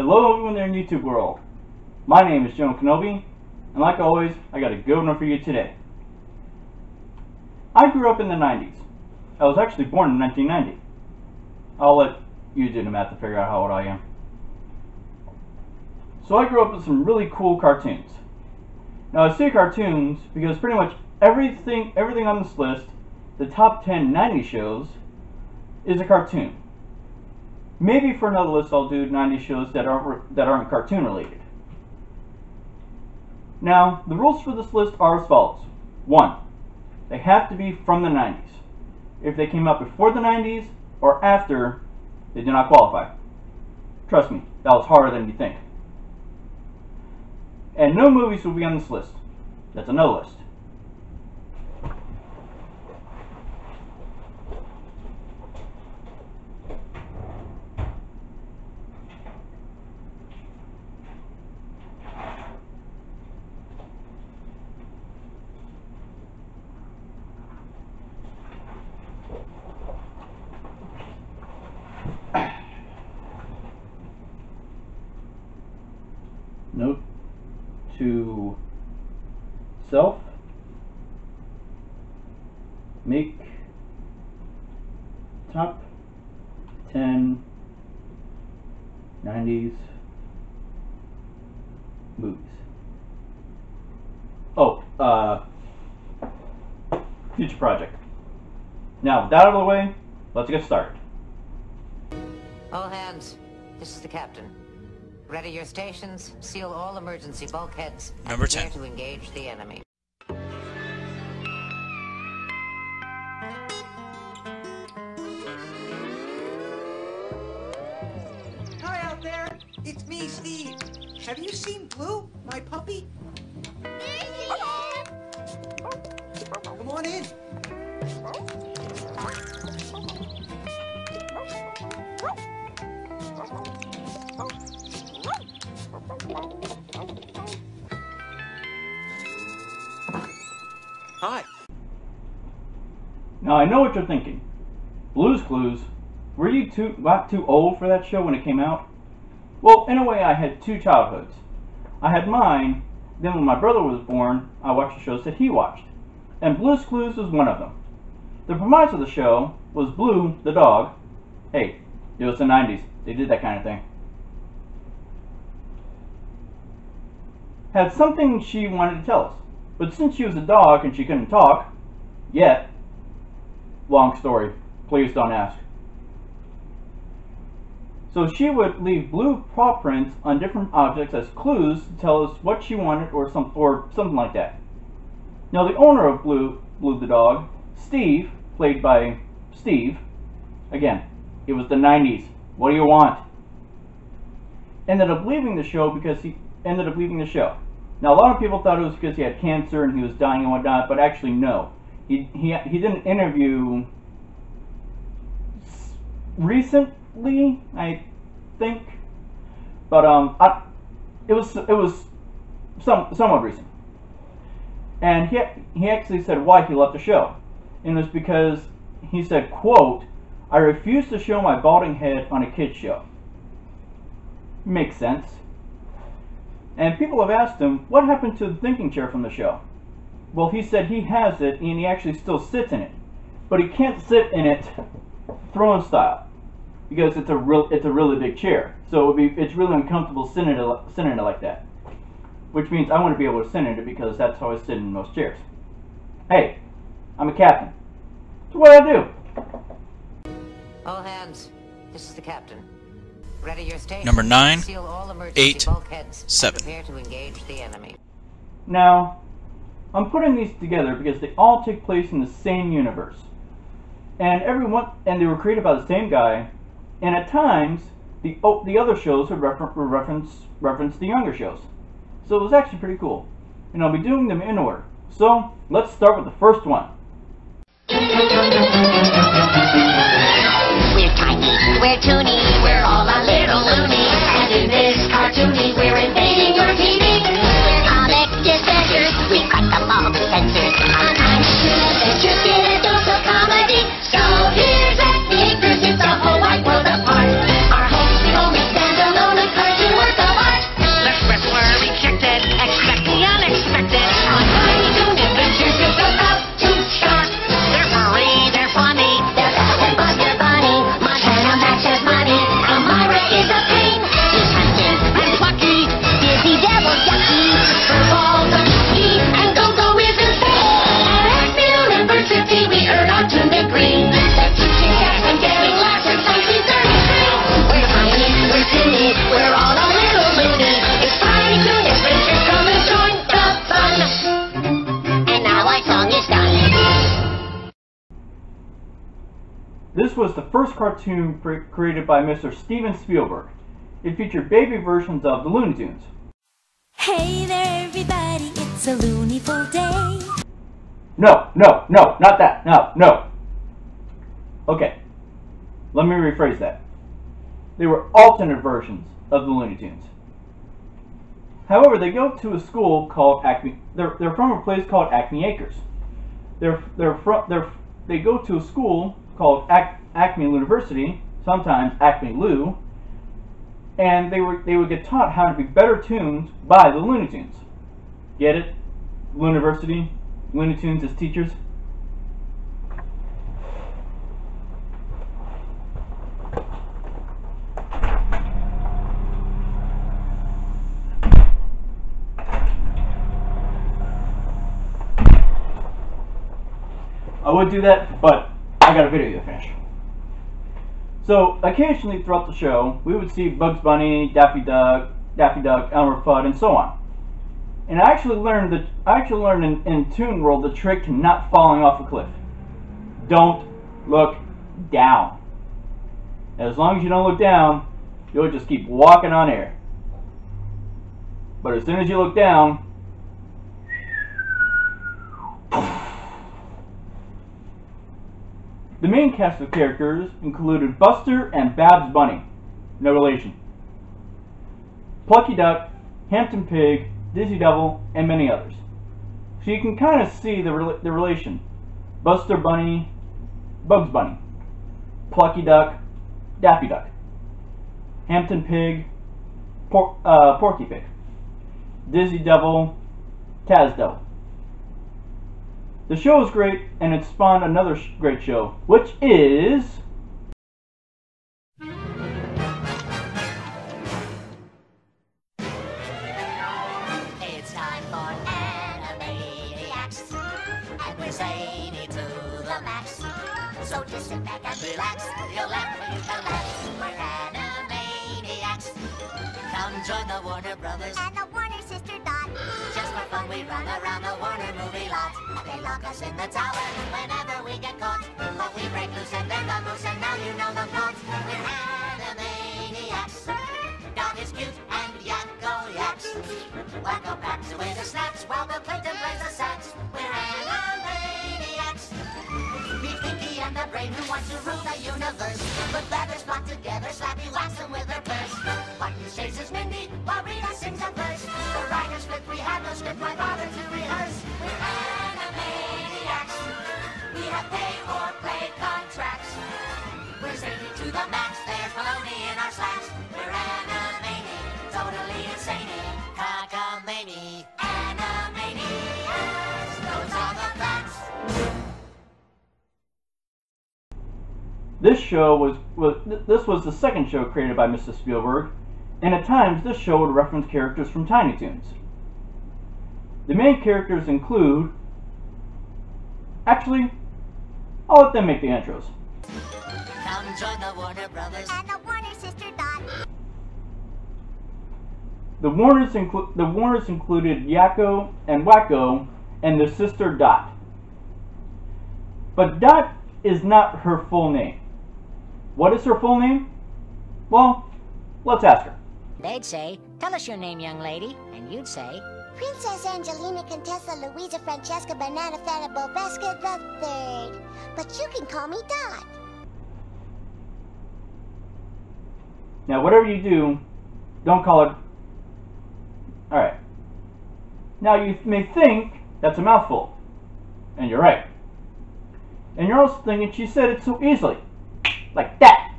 Hello everyone there in YouTube world. My name is Joe Kenobi, and like always, I got a good one for you today. I grew up in the 90s. I was actually born in 1990. I'll let you do the math to figure out how old I am. So I grew up with some really cool cartoons. Now I say cartoons because pretty much everything on this list, the top 10 90s shows, is a cartoon. Maybe for another list I'll do 90s shows that aren't cartoon related. Now, the rules for this list are as follows. 1. They have to be from the 90s. If they came out before the 90s or after, they do not qualify. Trust me, that was harder than you think. And no movies will be on this list. That's a no list. Note to self: make top 10 90s movies. Future project. Now, with that out of the way, let's get started. All hands, this is the captain. Ready your stations, seal all emergency bulkheads, and prepare to engage the enemy. Hi out there, it's me, Steve. Have you seen Blue, my puppy? Come on in. Hi. Now I know what you're thinking. Blue's Clues? Were you not too old for that show when it came out? Well, in a way I had two childhoods. I had mine, then when my brother was born, I watched the shows that he watched. And Blue's Clues was one of them. The premise of the show was Blue, the dog. Hey, it was the 90s. They did that kind of thing. Had something she wanted to tell us. But since she was a dog and she couldn't talk, yet, long story, please don't ask. So she would leave blue paw prints on different objects as clues to tell us what she wanted or something like that. Now the owner of Blue the dog, Steve, played by Steve, again, it was the 90s, what do you want? Ended up leaving the show because he ended up leaving the show. Now, a lot of people thought it was because he had cancer and he was dying and whatnot, but actually, no. He did an interview recently, I think, but it was somewhat recent. And he actually said why he left the show, and it was because he said, quote, "I refuse to show my balding head on a kids show." Makes sense. And people have asked him, what happened to the thinking chair from the show? Well, he said he has it, and he actually still sits in it. But he can't sit in it throne style, because it's a really big chair. So it's really uncomfortable sitting in it like that. Which means I want to be able to sit in it because that's how I sit in most chairs. Hey, I'm a captain. So what do I do? All hands, this is the captain. Ready your stations, Number 9, seal all emergency 8, bulkheads, 7. And prepare to engage the enemy. Now, I'm putting these together because they all take place in the same universe. And they were created by the same guy, and at times, the other shows would reference the younger shows. So it was actually pretty cool. And I'll be doing them in order. So, let's start with the first one. We're tiny, we're toony, we're all a little loony. And in this cartoony, we're invading your TV. We're comic dispensers, we cut them all to censors. On action adventures, get a dose of comedy. So here's at the pursuits the whole wide world apart. Our homes, we only stand alone, a cartoon. This was the first cartoon created by Mr. Steven Spielberg. It featured baby versions of the Looney Tunes. Hey there, everybody, it's a Looneyful day. No, not that. No. Okay, let me rephrase that. They were alternate versions of the Looney Tunes. However, they go to a school called Acme. They're from a place called Acme Acres. They go to a school called Acme University, sometimes Acme Lou, and they would get taught how to be better tuned by the Looney Tunes. Get it? Looniversity, Looney Tunes as teachers. I would do that, but I got a video to finish. So occasionally throughout the show, we would see Bugs Bunny, Daffy Duck, Elmer Fudd, and so on. And I actually learned in Toon World the trick to not falling off a cliff. Don't look down. As long as you don't look down, you'll just keep walking on air. But as soon as you look down, the main cast of characters included Buster and Babs Bunny, no relation, Plucky Duck, Hampton Pig, Dizzy Devil, and many others. So you can kind of see the relation. Buster Bunny, Bugs Bunny, Plucky Duck, Daffy Duck, Hampton Pig, Porky Pig, Dizzy Devil, Taz Devil. The show is great, and it spawned another great show, which is... It's time for Animaniacs, and we're zany to the max. So just sit back and relax, you'll laugh when you can laugh. We're Animaniacs. Come join the Warner Brothers and the Warner Sister Dot. Just for fun we run around the Warner movie lot. They lock us in the tower whenever we get caught. But we break loose and they're the moose, and now you know the plot. We're Animaniacs. Dot is cute and Yakko yaks. Wacko packs away the snacks while Bill Clinton plays the sax. We're Animaniacs. Be Pinky and the brain who wants to rule the universe. But feathers flock together, Slappy whacks them with her purse. Buttons chases Mindy while Rita sings a verse. The writers flip, we have no script, why bother to rehearse? We're Animaniacs. We have pay or play contracts. We're zany to the max, there's baloney in our slacks. We're Animani, totally insane. Cockamamie, Animaniacs. Those are the facts. This was the second show created by Mr. Spielberg, and at times this show would reference characters from Tiny Toons. The main characters include... Actually, I'll let them make the intros. Come join the Warner Brothers and the Warner Sister Dot. The Warners included Yakko and Wacko and their sister Dot. But Dot is not her full name. What is her full name? Well, let's ask her. They'd say, "Tell us your name, young lady," and you'd say, Princess Angelina Contessa Louisa Francesca Banana Fana Bobesca III. But you can call me Dot. Now, whatever you do, don't call it... Alright. Now, you may think that's a mouthful. And you're right. And you're also thinking she said it so easily. Like that.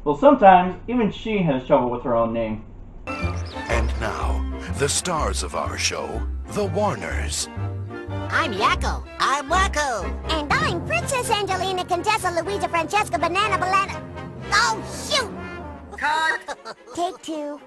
Well, sometimes, even she has trouble with her own name. And now, the stars of our show, the Warners. "I'm Yakko." I'm Wacko. And I'm Princess Angelina Contessa Louisa Francesca Banana Balana. Oh, shoot! Cut. Take two.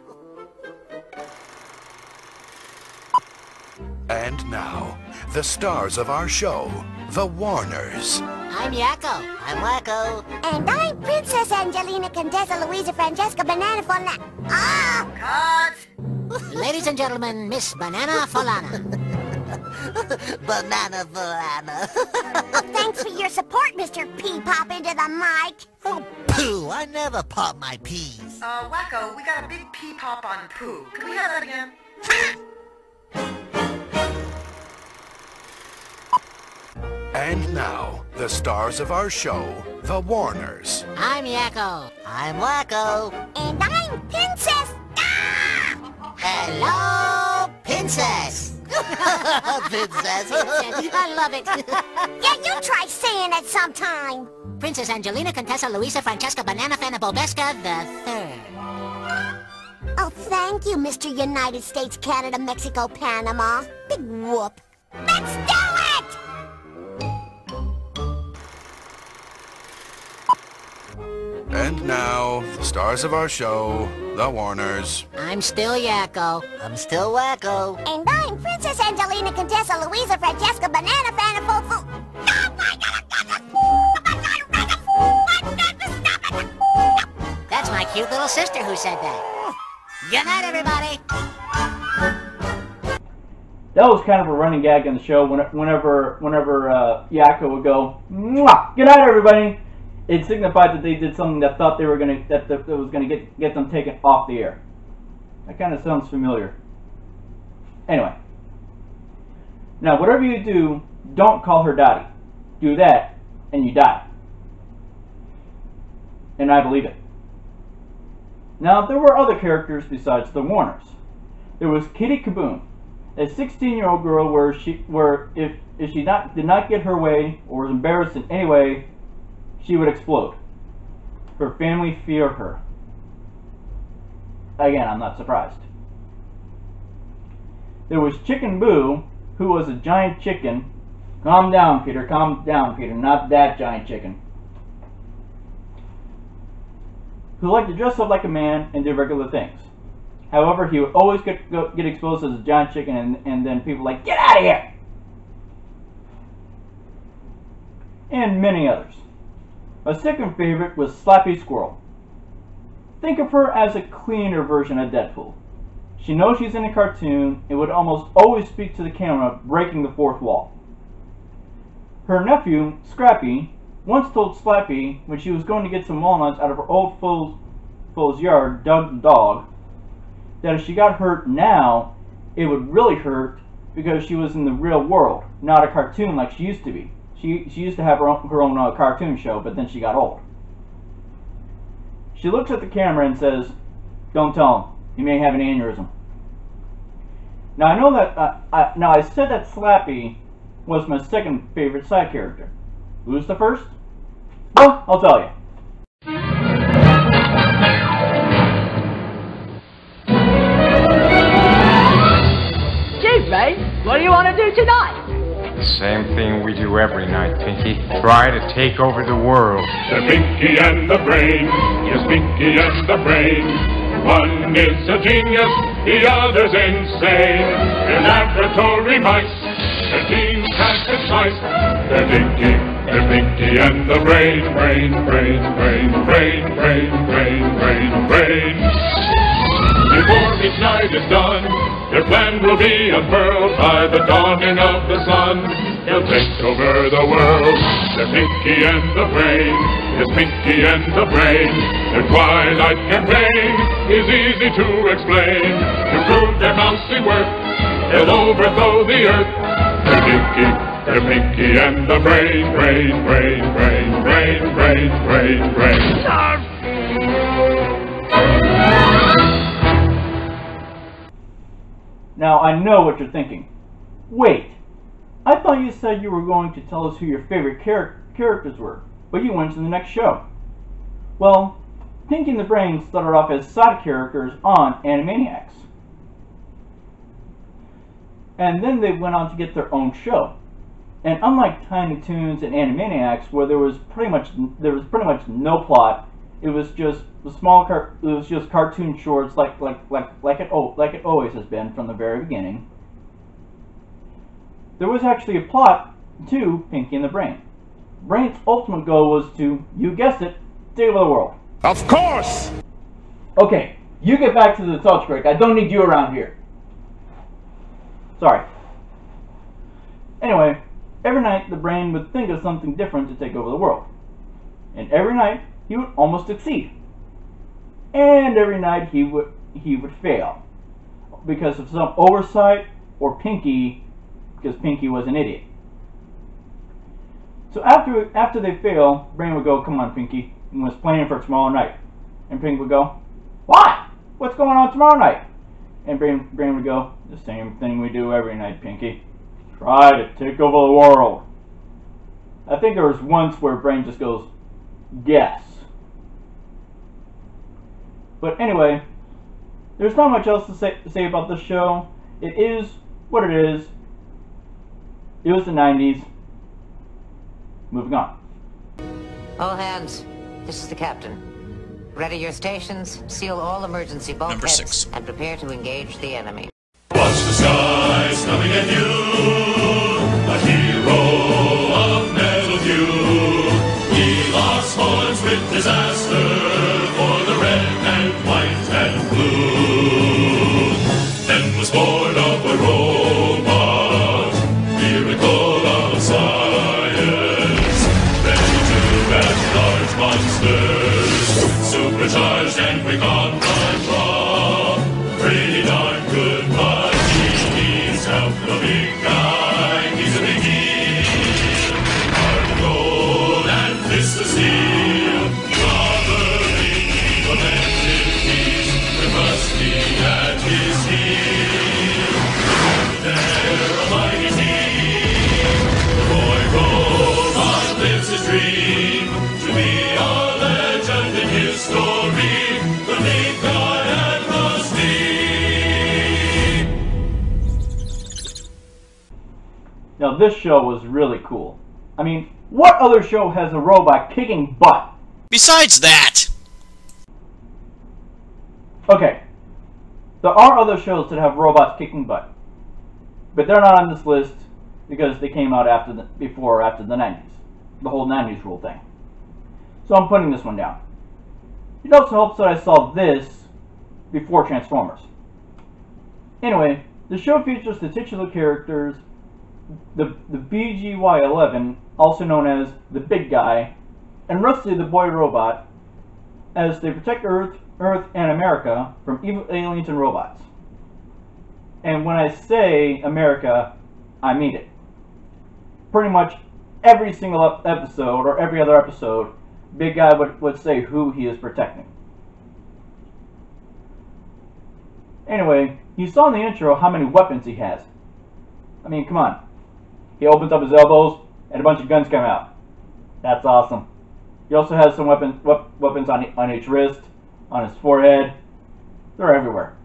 And now, the stars of our show, the Warners. "I'm Yakko." I'm Wacko. And I'm Princess Angelina Contessa Louisa Francesca Banana Balana. Ah! Cut. Ladies and gentlemen, Miss Banana Falana. Banana Verana. Thanks for your support, Mr. Pea Pop into the mic. Oh, poo, I never pop my peas. Wacko, we got a big pea pop on poo. Can we have that again? And now, the stars of our show, the Warners. I'm Yakko. I'm Wacko. And I'm Princess. Hello, Princess. Princess. I love it. Yeah, you try saying it sometime. Princess Angelina Contessa Luisa Francesca Banana Fana Bobeska III. Oh, thank you, Mr. United States, Canada, Mexico, Panama. Big whoop. Let's do it! And now, the stars of our show, the Warners. I'm still Yakko. I'm still Wacko. And I'm Princess Angelina Contessa Luisa Francesca Banana Fana Bobeska. That's my cute little sister who said that. Good night, everybody. That was kind of a running gag in the show. Whenever Yakko would go, "Mwah! Good night, everybody," it signified that they did something that thought they were that was gonna get them taken off the air. That kind of sounds familiar. Anyway, now whatever you do, don't call her Dottie. Do that, and you die. And I believe it. Now, there were other characters besides the Warners. There was Kitty Kaboom, a 16-year-old girl if she did not get her way or was embarrassed in any way, she would explode. Her family feared her. Again, I'm not surprised. There was Chicken Boo, who was a giant chicken. Calm down, Peter, not that giant chicken. Who liked to dress up like a man and do regular things. However, he would always get exposed as a giant chicken, and then people were like, "Get out of here!" And many others. My second favorite was Slappy Squirrel. Think of her as a cleaner version of Deadpool. She knows she's in a cartoon and would almost always speak to the camera, breaking the fourth wall. Her nephew, Scrappy, once told Slappy when she was going to get some walnuts out of her old foal's yard, Doug the dog, that if she got hurt now, it would really hurt because she was in the real world, not a cartoon like she used to be. She used to have her own cartoon show, but then she got old. She looks at the camera and says, "Don't tell him. He may have an aneurysm." Now I know that I said that Slappy was my second favorite side character. Who's the first? Well, I'll tell you. Gee, Ray, what do you want to do tonight? Same thing we do every night, Pinky. Try to take over the world. The Pinky and the Brain. Yes, Pinky and the Brain. One is a genius, the other's insane. They're laboratory mice. Their genes can't concise. They're Pinky and the Brain. Brain. Before each night is done, their plan will be unfurled by the dawning of the sun. They'll take over the world. They're Pinky and the Brain. Yes, Pinky and the Brain. Their twilight campaign is easy to explain. To prove their mousy worth, they'll overthrow the earth. They're Pinky and the Brain. Now I know what you're thinking. Wait, I thought you said you were going to tell us who your favorite characters were, but you went to the next show. Well, Pinky and the Brain started off as side characters on Animaniacs. And then they went on to get their own show. And unlike Tiny Toons and Animaniacs, where there was pretty much no plot, it was just cartoon shorts like it always has been from the very beginning. There was actually a plot to Pinky and the Brain. Brain's ultimate goal was to, you guessed it, take over the world. Of course! Okay, you get back to the touch break. I don't need you around here. Sorry. Anyway, every night the Brain would think of something different to take over the world. And every night he would almost succeed. And every night he would fail. Because of some oversight or Pinky, because Pinky was an idiot. So after they fail, Brain would go, "Come on, Pinky," and was planning for tomorrow night. And Pinky would go, "What? What's going on tomorrow night?" And Brain would go, "The same thing we do every night, Pinky. Try to take over the world." I think there was once where Brain just goes, "Yes." But anyway, there's not much else to say about this show. It is what it is. It was the 90s. Moving on. All hands, this is the captain. Ready your stations, seal all emergency bulkheads, and prepare to engage the enemy. Watch the skies coming at you, a hero of metal hue. He locks horns with disaster for the red and white and blue. Then was born of a robot, miracle of science, ready to catch large monsters, supercharged and quick on the draw. Pretty darn good, but he needs help. The big guy, he's a big deal. Heart of gold and fist of steel, covering the limited peace with Rusty at his heel. They're a mighty team. The boy robot lives his dream to be a legend in his story. The big guy and Rusty. Now this show was really cool. I mean, what other show has a robot kicking butt? Besides that! Okay, there are other shows that have robots kicking butt, but they're not on this list because they came out after the 90s, the whole 90s rule thing. So I'm putting this one down. It also helps that I saw this before Transformers. Anyway, the show features the titular characters, the BGY-11, also known as the Big Guy, and Rusty the Boy Robot, as they protect Earth and America from evil aliens and robots. And when I say America, I mean it. Pretty much every single episode, or every other episode, Big Guy would say who he is protecting. Anyway, you saw in the intro how many weapons he has. I mean, come on. He opens up his elbows, and a bunch of guns come out. That's awesome. He also has some weapons on each wrist, on his forehead. They're everywhere.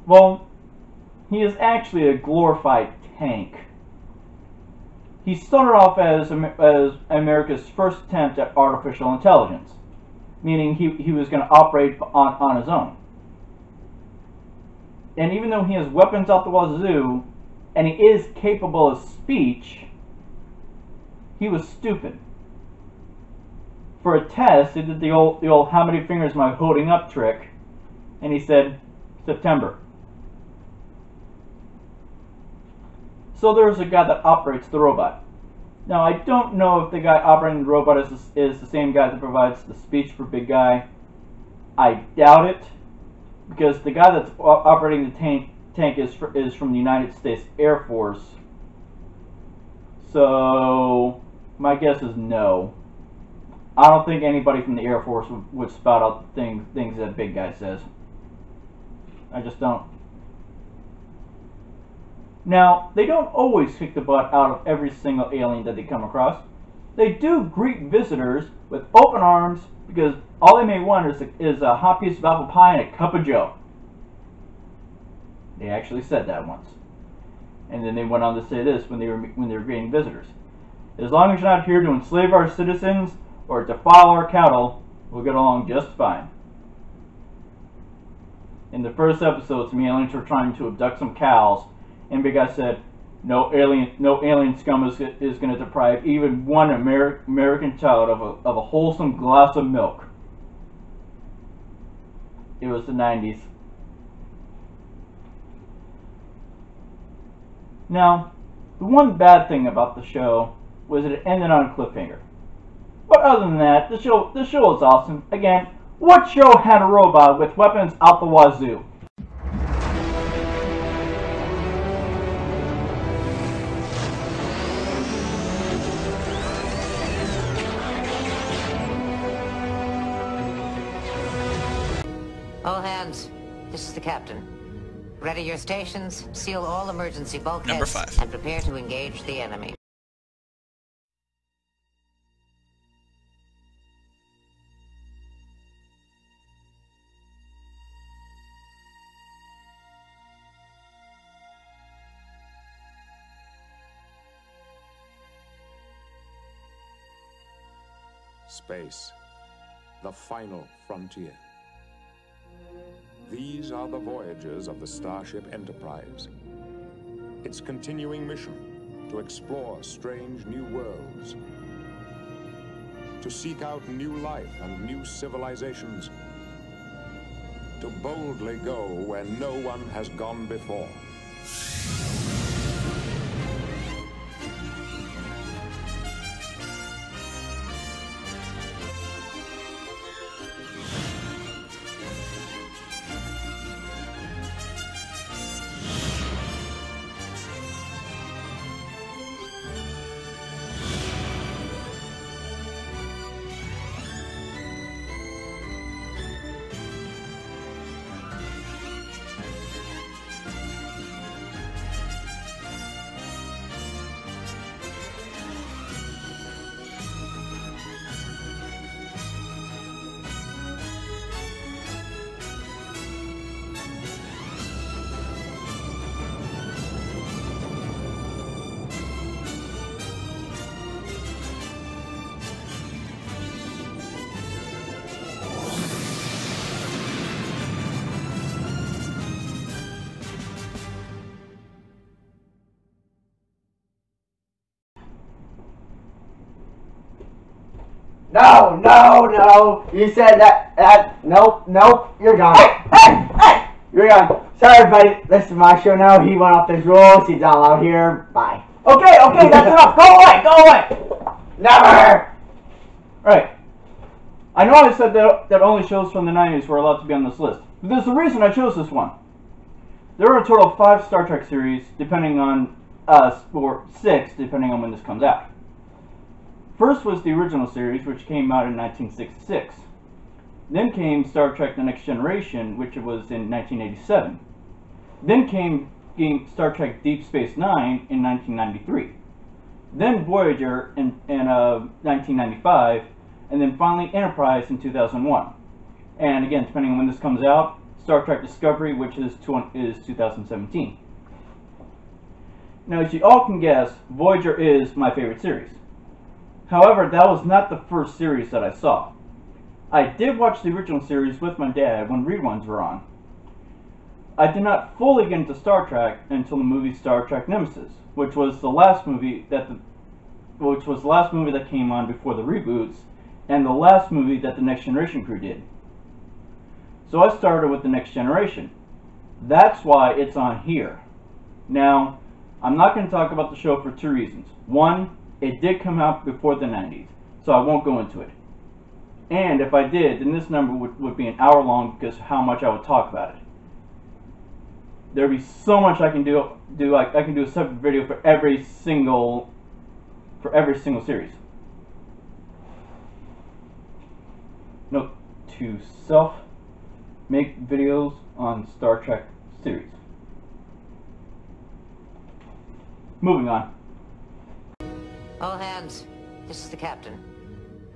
Well, he is actually a glorified tank. He started off as America's first attempt at artificial intelligence, meaning he was going to operate on his own. And even though he has weapons out the wazoo, and he is capable of speech, he was stupid. For a test, he did the old "how many fingers am I holding up" trick, and he said September. So there's a guy that operates the robot. Now I don't know if the guy operating the robot is the same guy that provides the speech for Big Guy. I doubt it, because the guy that's operating the tank is from the United States Air Force. So my guess is no. I don't think anybody from the Air Force would spout out things that Big Guy says. I just don't. Now, they don't always kick the butt out of every single alien that they come across. They do greet visitors with open arms, because all they may want is a hot piece of apple pie and a cup of joe. They actually said that once. And then they went on to say this when they were greeting visitors. As long as you're not here to enslave our citizens or defile our cattle, we'll get along just fine. In the first episode, some aliens were trying to abduct some cows, and Big Guy said, no alien scum is going to deprive even one American child of a wholesome glass of milk. It was the 90s. Now, the one bad thing about the show was that it ended on a cliffhanger. But other than that, the show is awesome. Again, what show had a robot with weapons out the wazoo? All hands, this is the captain. Ready your stations, seal all emergency bulkheads, Number 5. and prepare to engage the enemy. Space, the final frontier. These are the voyages of the Starship Enterprise. Its continuing mission to explore strange new worlds, to seek out new life and new civilizations, to boldly go where no one has gone before. No, you said that, nope, you're gone. Hey! You're gone. Sorry everybody, listen to my show now, he went off his rules, he's not allowed here, bye. Okay, that's enough, go away! Never! Alright, I know I said that only shows from the 90s were allowed to be on this list, but there's a reason I chose this one. There are a total of 5 Star Trek series, depending on, or 6, depending on when this comes out. First was the original series, which came out in 1966. Then came Star Trek The Next Generation, which was in 1987. Then came Star Trek Deep Space Nine in 1993. Then Voyager in 1995. And then finally Enterprise in 2001. And again, depending on when this comes out, Star Trek Discovery, which is 2017. Now, as you all can guess, Voyager is my favorite series. However, that was not the first series that I saw. I did watch the original series with my dad when reruns were on. I did not fully get into Star Trek until the movie Star Trek Nemesis, which was the last movie that came on before the reboots, and the last movie that the Next Generation crew did. So I started with the Next Generation. That's why it's on here. Now, I'm not going to talk about the show for 2 reasons. One, it did come out before the 90s, so I won't go into it. And if I did, then this number would be an hour long because of how much I would talk about it. There'd be so much I can do. I can do a separate video for every single series. Note to self: make videos on Star Trek series. Moving on. All hands, this is the captain.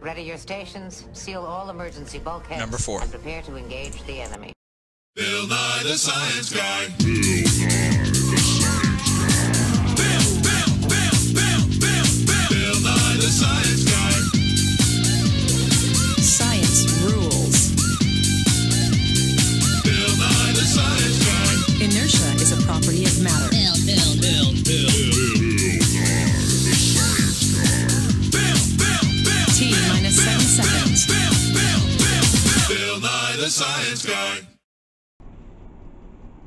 Ready your stations, seal all emergency bulkheads, Number 4. and prepare to engage the enemy. Bill Nye the Science Guy. Bill Nye the Science Guy. Science rules. Bill Nye the Science Guy. Inertia is a property of matter. T-minus 7 seconds. Bill Nye the Science Guy.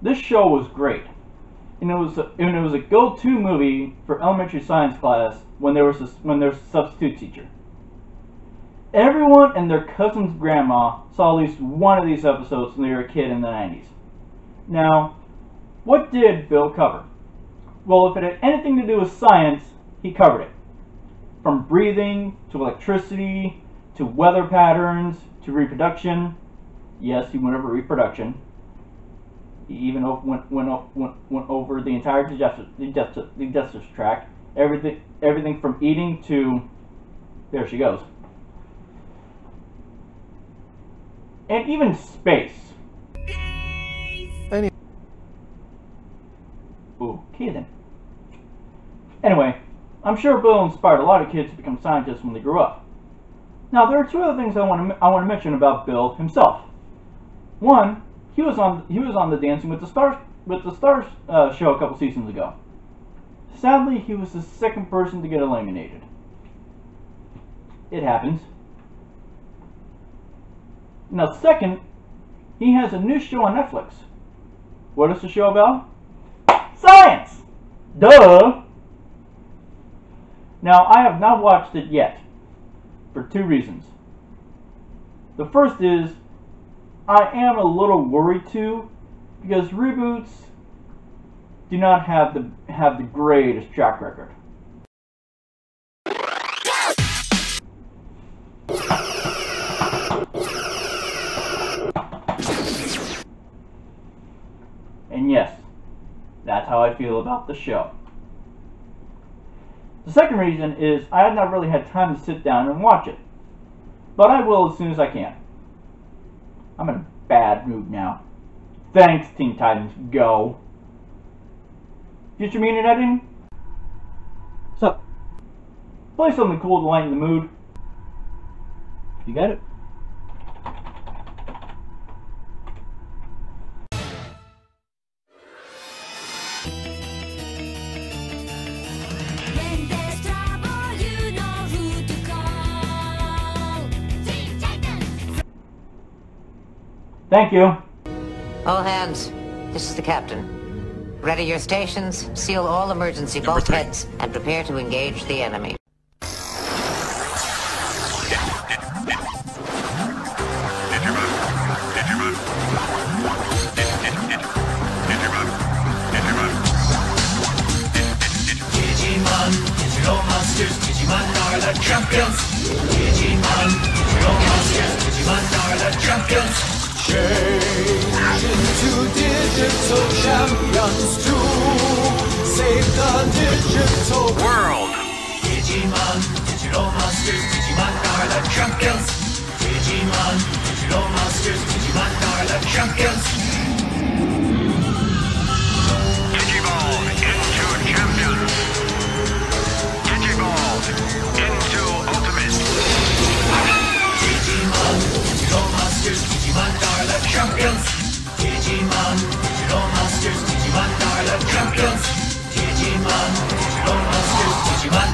This show was great. and it was a go-to movie for elementary science class when there was a substitute teacher. Everyone and their cousin's grandma saw at least one of these episodes when they were a kid in the 90s. Now, what did Bill cover? Well, if it had anything to do with science, he covered it. From breathing, to electricity, to weather patterns, to reproduction. Yes, he went over reproduction. He even went over the entire digestive tract. Everything from eating to... There she goes. And even space. Okay then. Anyway, I'm sure Bill inspired a lot of kids to become scientists when they grew up. Now, there are two other things I want to mention about Bill himself. One, he was on the Dancing with the Stars show a couple seasons ago. Sadly, he was the second person to get eliminated. It happens. Now, second, he has a new show on Netflix. What is the show about? Science! Duh! Now, I have not watched it yet, for two reasons. The first is, I am a little worried too, because reboots do not have the greatest track record. And yes, that's how I feel about the show. The second reason is I have not really had time to sit down and watch it. But I will as soon as I can. I'm in a bad mood now. Thanks, Teen Titans Go! Future meaning editing? So, play something cool to lighten the mood. You got it? Thank you. All hands, this is the captain. Ready your stations, seal all emergency bulkheads, and prepare to engage the enemy. Digimon, digital monsters, Digimon are the champions. Digimon, digital monsters, Digimon are the champions. Change into digital champions to save the digital world. Digimon, digital monsters, Digimon are the champions. Digimon, digital monsters, Digimon are the champions. Digivolve into champions. Digivolve into ultimate. Digimon, digital monsters, Digimon are the champions. Digimon, digital monsters, Digimon are the champions. Digimon, digital monsters, Digimon.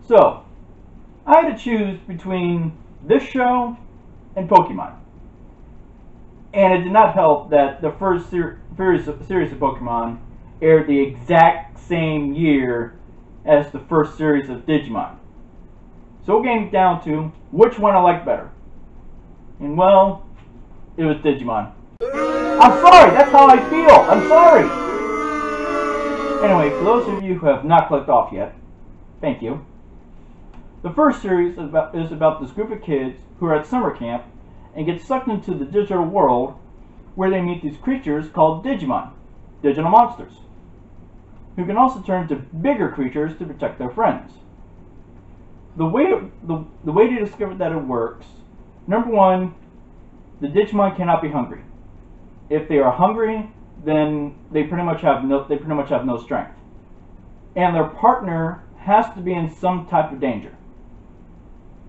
So, I had to choose between this show and Pokemon. And it did not help that the first series of Pokemon aired the exact same year as the first series of Digimon. So it came down to which one I liked better. And well, it was Digimon. I'm sorry, that's how I feel. I'm sorry. Anyway, for those of you who have not clicked off yet, thank you. The first series is about this group of kids who are at summer camp and get sucked into the digital world where they meet these creatures called Digimon, digital monsters, who can also turn into bigger creatures to protect their friends. The way to discover that it works, number one, the Digimon cannot be hungry. If they are hungry, then they pretty much have no strength, and their partner has to be in some type of danger.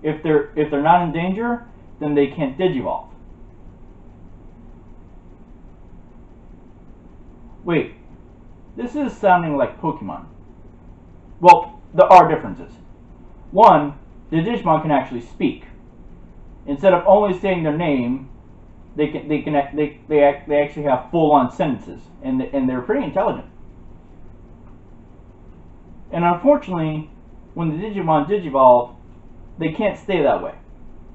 If they're not in danger, then they can't digivolve. Wait, this is sounding like Pokemon. Well, there are differences. One, the Digimon can actually speak. Instead of only saying their name, They actually have full-on sentences, and they're pretty intelligent. And unfortunately, when the Digimon digivolve, they can't stay that way,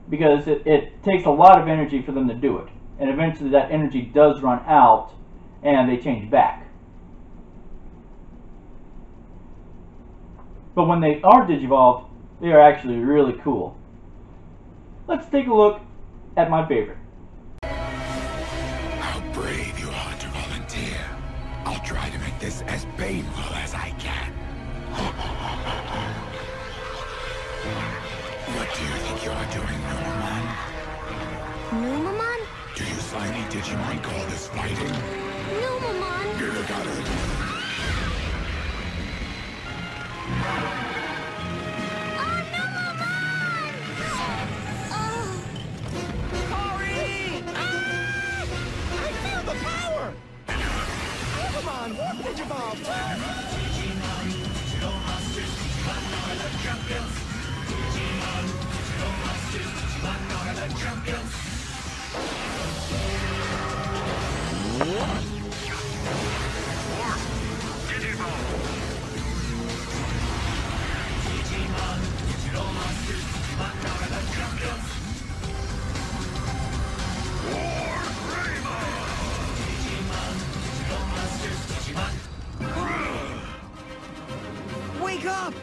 because it takes a lot of energy for them to do it, and eventually that energy does run out, and they change back. But when they are digivolved, they are actually really cool. Let's take a look at my favorite. How brave you are to volunteer. I'll try to make this as painful as I can. What do you think you're doing, Numamon? Numamon? Do you slimy Digimon call this fighting? Numamon! You got it. Digivolve! Digimon, digital monsters, Digimon are the champions! Digimon, digital monsters, Digimon are the champions! Digimon, digital monsters, Digimon are the champions! War Greymon! Digimon, digital monsters, Digimon. Wake up!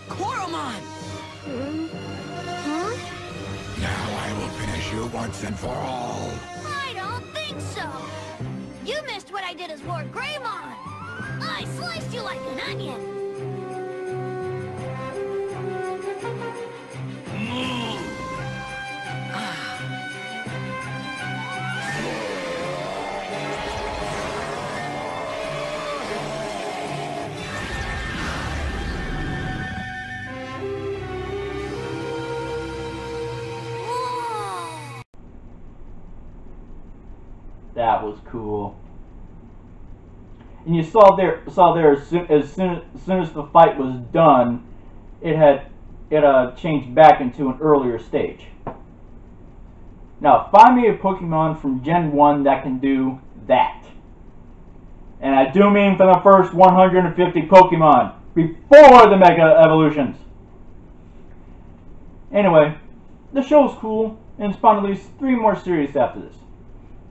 Coromon! Huh? Now I will finish you once and for all. I don't think so. You missed what I did as Lord Greymon. I sliced you like an onion. That was cool. And you saw there as soon as the fight was done, it changed back into an earlier stage. Now, find me a Pokemon from Gen 1 that can do that. And I do mean for the first 150 Pokemon, before the Mega Evolutions. Anyway, the show was cool, and spawned at least 3 more series after this.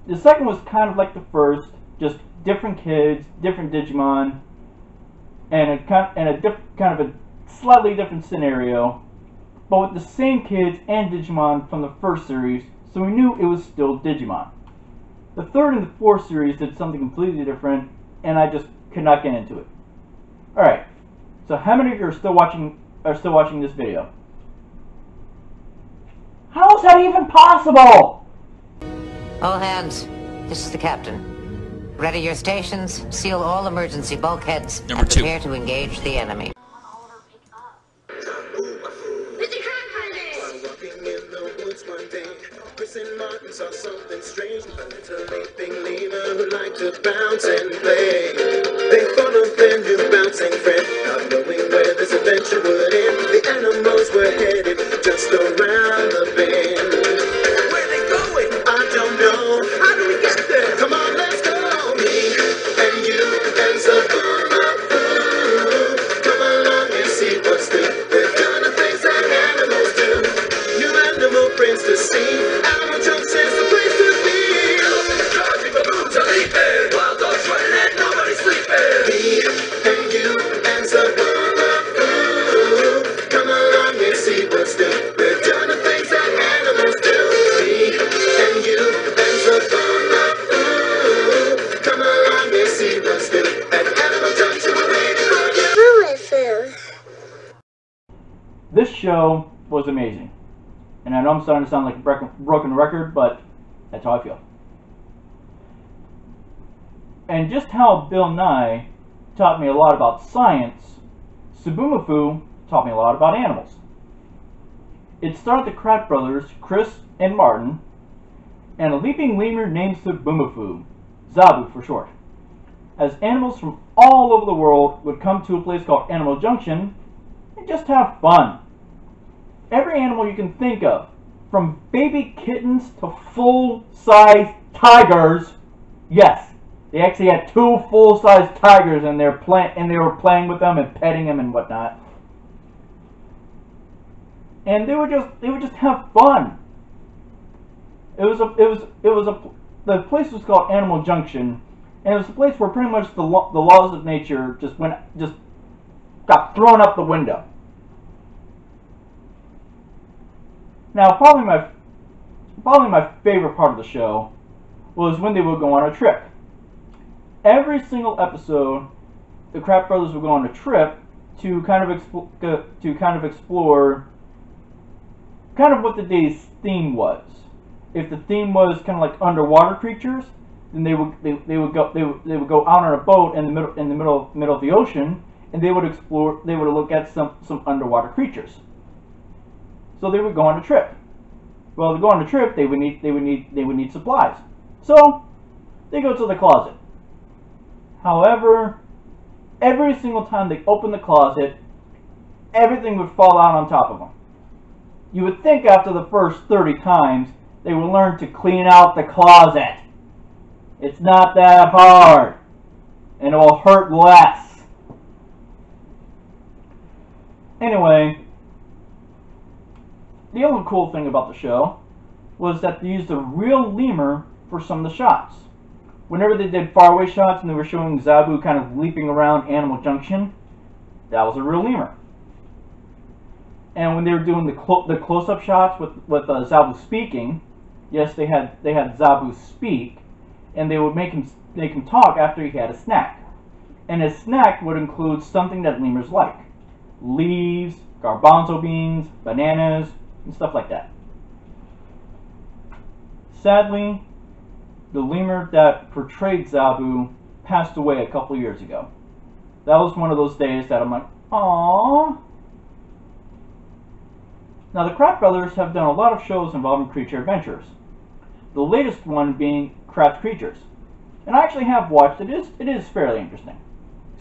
The second was kind of like the first, just different kids, different Digimon, and a slightly different scenario, but with the same kids and Digimon from the first series, so we knew it was still Digimon. The third and the fourth series did something completely different, and I just could not get into it. Alright, so how many of you are still watching this video? How is that even possible? All hands, this is the captain. Ready your stations, seal all emergency bulkheads, and prepare to engage the enemy. Martin saw something strange, a little leaping lemur who liked to bounce and play. They followed their new bouncing friend, not knowing where this adventure would end. The animals were headed just around the bend. Where are they going? I don't know. How do we get there? Come on, let's go. Me and you and Saboo. Come along and see what's new. We're doing the things that animals do. New animal friends to see. Jumps is the place to be. Driving the boots are leaping, wild dogs running and nobody's sleeping. Me and you and Saboo. Come along and see what's new. We're doing the things that animals do. Me and you and Saboo. Come along and see what's new. At Animal Junction we're waiting for you. This show was amazing. And I know I'm starting to sound like a broken record, but that's how I feel. And just how Bill Nye taught me a lot about science, Subumafu taught me a lot about animals. It started the Kratt brothers, Chris and Martin, and a leaping lemur named Zaboomafoo, Zabu for short, as animals from all over the world would come to a place called Animal Junction and just have fun. Every animal you can think of, from baby kittens to full-size tigers. Yes, they actually had 2 full-size tigers, and they were playing with them and petting them and whatnot. And they would just have fun. The place was called Animal Junction, and it was a place where pretty much the laws of nature just got thrown out the window. Now, probably my favorite part of the show was when they would go on a trip. Every single episode, the Kratt Brothers would go on a trip to kind of explore kind of what the day's theme was. If the theme was kind of like underwater creatures, then they would go out on a boat in the middle of the ocean, and they would look at some underwater creatures. So they would go on a trip. Well, to go on a trip, they would need supplies. So they go to the closet. However, every single time they opened the closet, everything would fall out on top of them. You would think after the first 30 times, they would learn to clean out the closet. It's not that hard, and it will hurt less. Anyway, the other cool thing about the show was that they used a real lemur for some of the shots. Whenever they did faraway shots and they were showing Zabu kind of leaping around Animal Junction, that was a real lemur. And when they were doing the close-up shots with Zabu speaking, yes, they had Zabu speak, and they would make him talk after he had a snack. And his snack would include something that lemurs like: leaves, garbanzo beans, bananas, and stuff like that. Sadly, the lemur that portrayed Zabu passed away a couple years ago. That was one of those days that I'm like, aww. Now, the Kratt Brothers have done a lot of shows involving creature adventures. The latest one being Kratt Creatures, and I actually have watched it. It is fairly interesting.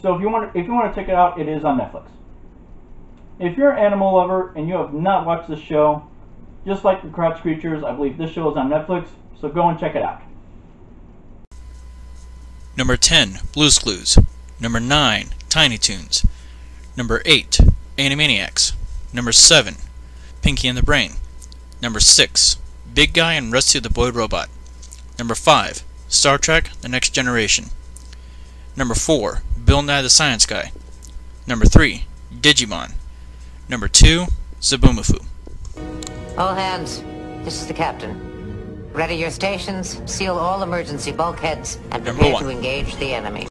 So if you want to check it out, it is on Netflix. If you're an animal lover and you have not watched this show, just like the Kratt Creatures, I believe this show is on Netflix. So go and check it out. Number 10, Blue's Clues. Number 9, Tiny Toons. Number 8, Animaniacs. Number 7, Pinky and the Brain. Number 6, Big Guy and Rusty the Boy Robot. Number 5, Star Trek: The Next Generation. Number 4, Bill Nye the Science Guy. Number 3, Digimon. Number 2, Zaboomafoo. All hands, this is the captain. Ready your stations, seal all emergency bulkheads, and prepare to engage the enemy.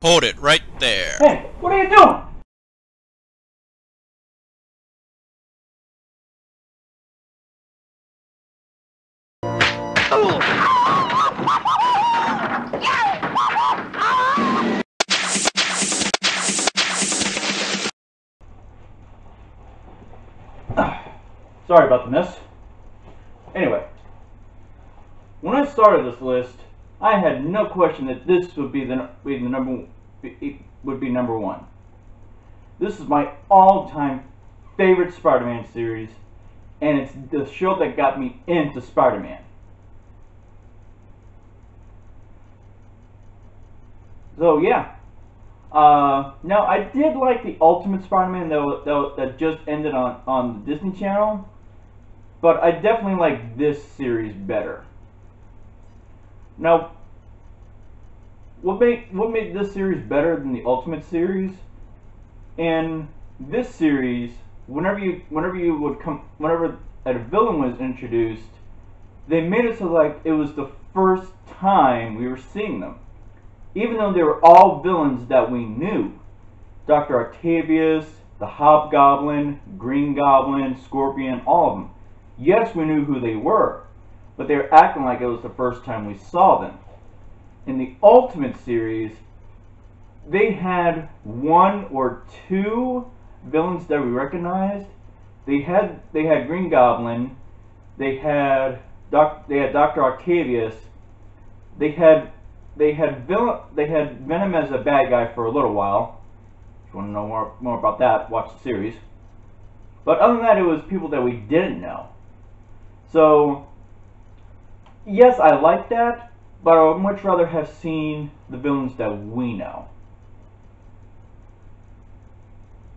Hold it right there. Hey, what are you doing? Sorry about the mess. Anyway, when I started this list, I had no question that this would be number one. This is my all-time favorite Spider-Man series, and it's the show that got me into Spider-Man. So yeah. Now I did like the Ultimate Spider-Man that just ended on the Disney Channel, but I definitely like this series better. Now, what made this series better than the Ultimate series? In this series, whenever a villain was introduced, they made it so like it was the first time we were seeing them. Even though they were all villains that we knew. Dr. Octavius, the Hobgoblin, Green Goblin, Scorpion, all of them. Yes, we knew who they were, but they were acting like it was the first time we saw them. In the Ultimate series, they had one or two villains that we recognized. They had Green Goblin, they had Dr. Octavius, they had Venom as a bad guy for a little while. If you want to know more about that, watch the series. But other than that, it was people that we didn't know. So, yes, I like that, but I would much rather have seen the villains that we know.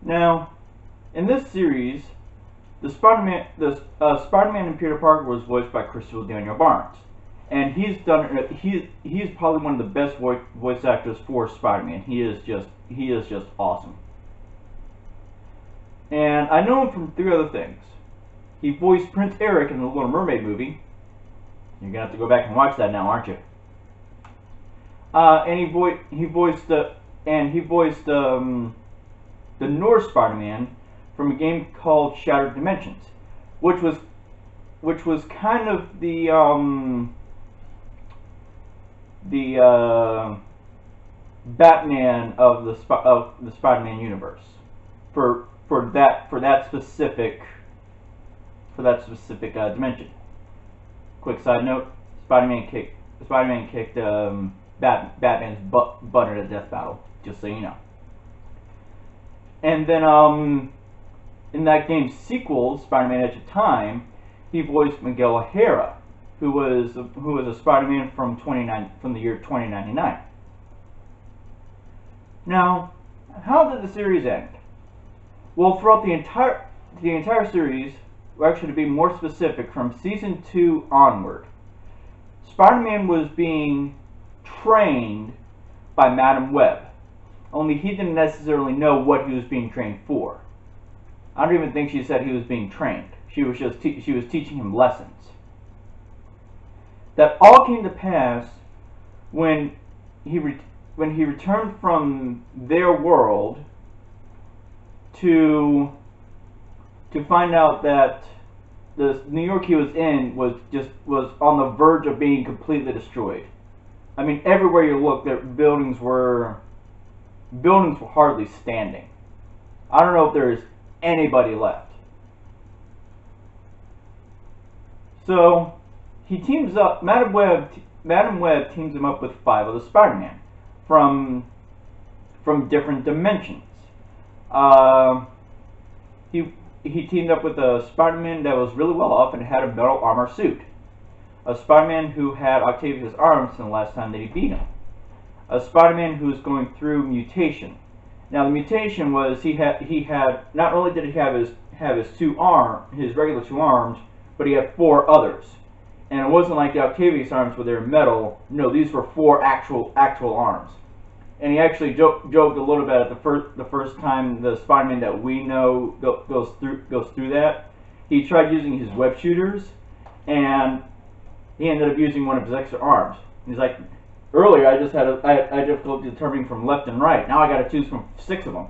Now, in this series, the Spider-Man and Peter Parker was voiced by Christopher Daniel Barnes. And he's probably one of the best voice actors for Spider-Man. He is just awesome. And I know him from 3 other things. He voiced Prince Eric in the Little Mermaid movie. You're gonna have to go back and watch that now, aren't you? And he voiced the Norse Spider-Man from a game called Shattered Dimensions, which was kind of the Batman of the Spider-Man universe for that specific dimension. Quick side note: Spider-Man kicked Batman's butt at a death battle. Just so you know. And then in that game's sequel, Spider-Man: Edge of Time, he voiced Miguel O'Hara, who was a Spider-Man from the year 2099. Now, how did the series end? Well, throughout the entire series, or actually to be more specific, from season 2 onward, Spider-Man was being trained by Madam Web. Only he didn't necessarily know what he was being trained for. I don't even think she said he was being trained. She was teaching him lessons. That all came to pass when he returned from their world to find out that the New York he was in was on the verge of being completely destroyed. I mean, everywhere you look, the buildings were hardly standing. I don't know if there is anybody left. So he teams up. Madam Web teams him up with 5 other Spider-Man from different dimensions. He teamed up with a Spider-Man that was really well off and had a metal armor suit. A Spider-Man who had Octavius' arms from the last time that he beat him. A Spider-Man who was going through mutation. Now the mutation was he had not only did he have his regular 2 arms, but he had 4 others. And it wasn't like the Octavius arms where they were metal. No, these were 4 actual arms. And he actually joked a little bit at the first time the Spider-Man that we know goes through that. He tried using his web shooters, and he ended up using one of his extra arms. He's like, earlier I had difficulty determining from left and right. Now I got to choose from 6 of them.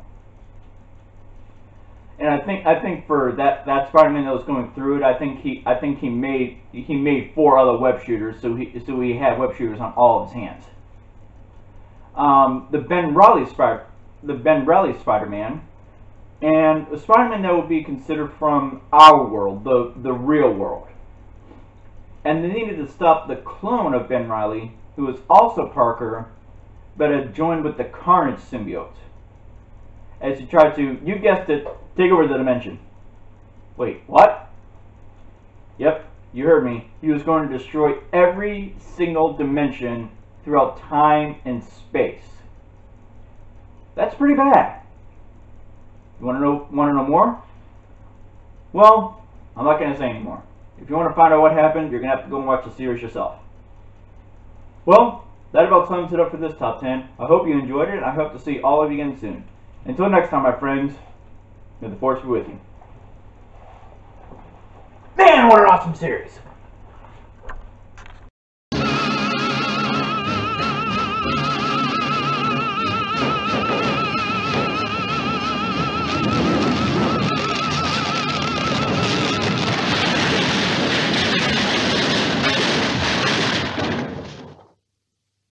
And I think for that Spider-Man that was going through it, I think he made 4 other web shooters, so he had web shooters on all of his hands. The Ben Reilly Spider-Man, and a Spider-Man that would be considered from our world, the real world. And they needed to stop the clone of Ben Reilly, who was also Parker, but had joined with the Carnage symbiote. As he tried to, you guessed it, take over the dimension. Wait, what? Yep, you heard me. He was going to destroy every single dimension throughout time and space. That's pretty bad. You want to know more? Well, I'm not going to say anymore. If you want to find out what happened, you're going to have to go and watch the series yourself. Well, that about sums it up for this top 10. I hope you enjoyed it, and I hope to see all of you again soon. Until next time, my friends, may the force be with you. Man, what an awesome series!